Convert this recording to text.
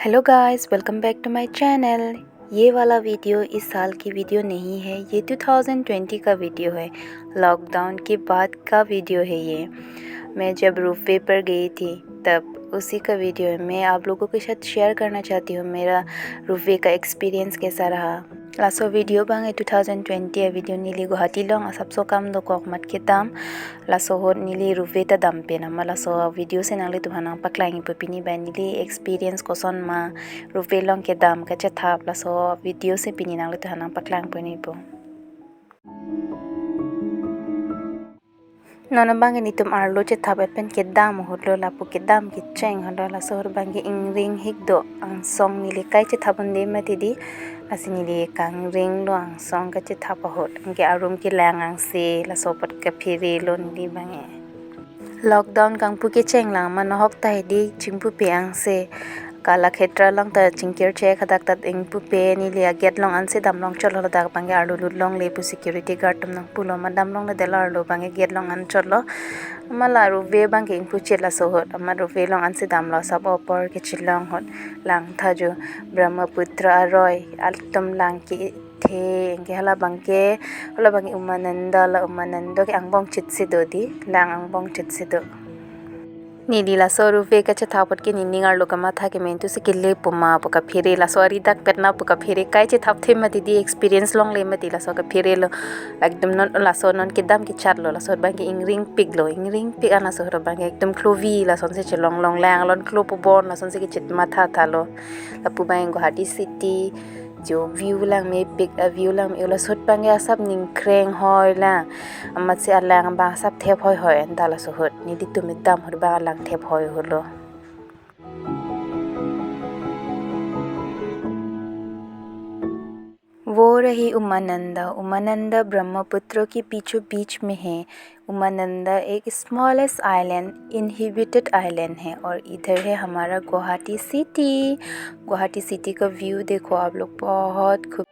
Hello guys, welcome back to my channel. ये वाला वीडियो इस साल की वीडियो नहीं है, ये 2020 का वीडियो है। लॉकडाउन के बाद का वीडियो है ये। मैं जब रोपवे पर गई थी तब उसी का वीडियो है। मैं आप लोगों के साथ शेयर करना चाहती हूँ मेरा रोपवे का एक्सपीरियंस कैसा रहा। लासो वीडियो बांगे 2020 वीडियो नीली गुवाहाटी लोंग सबसो काम दो कोकमत के दाम लासो हो नीली रोपवे ता दाम पे ना लासो वीडियो से नाले तुहाना पकलांगी पपिनी बा नीली एक्सपीरियंस को सोन मा रोपवे लोंग के दाम का था लासो वीडियो से पिनी नाले तुहाना पकलांग पनी पो nono bangi ni tum arlo che thabat pen ke dam hodlo lapu ke dam ke cheng hodo la sohor bangi ingring hikdo ang song ni le kai che thabun de mati di asini le kang ring lo ang song ka che thapa hot ke arum ke lang ang se la sopat ka phire lon di bangi lockdown kang pu ke cheng lang man hok tai di chingpu pe ang se kala khetra long ta chingker che khadak tat ing pu pe ni le get long an se dam long cholo dak bange arlu lut long le pu security guard tum nang pulo ma dam long le delar lo bange get long an cholo mala ru ve bange ing pu chela so hot ma ru ve long an se dam lo sab opor ke chilong hot lang tha jo Brahmaputra roi altum lang ki the ke hala bange umananda la umanando ke angbong chit se do di lang angbong chit se do नीला सौ रुपये का छापट के निंगार लोग माथा के मेंतु से किले पुमा पुका फिरे ला सॉरी तक पेटना पुका फिरे काय चे थाप थे मती दी एक्सपीरियंस लोंग ले मती ला सो का फिरे लो एकदम नन ला सो नन के दम के चार लो ला सो बांगे इंगरिंग पिग आना सो हर बांगे एकदम क्लोवी ला सोन से चलोंग लोंग लैंग लोन क्लो पु बोन ला सोन से के चित माथा था लो ला पु बांगे गुवाहाटी सिटी जो view lang me big view lang me ula sot pange asap ning kreng hoi la amat se alang ba sap thep hoi hoi andala so hot ni di tu me dam hor ba lang thep hoi holo वो रही उमानंदा ब्रह्मपुत्र के बीचों बीच में है। उमानंदा एक smallest island inhibited island है और इधर है हमारा गुवाहाटी सिटी का व्यू देखो आप लोग बहुत खूब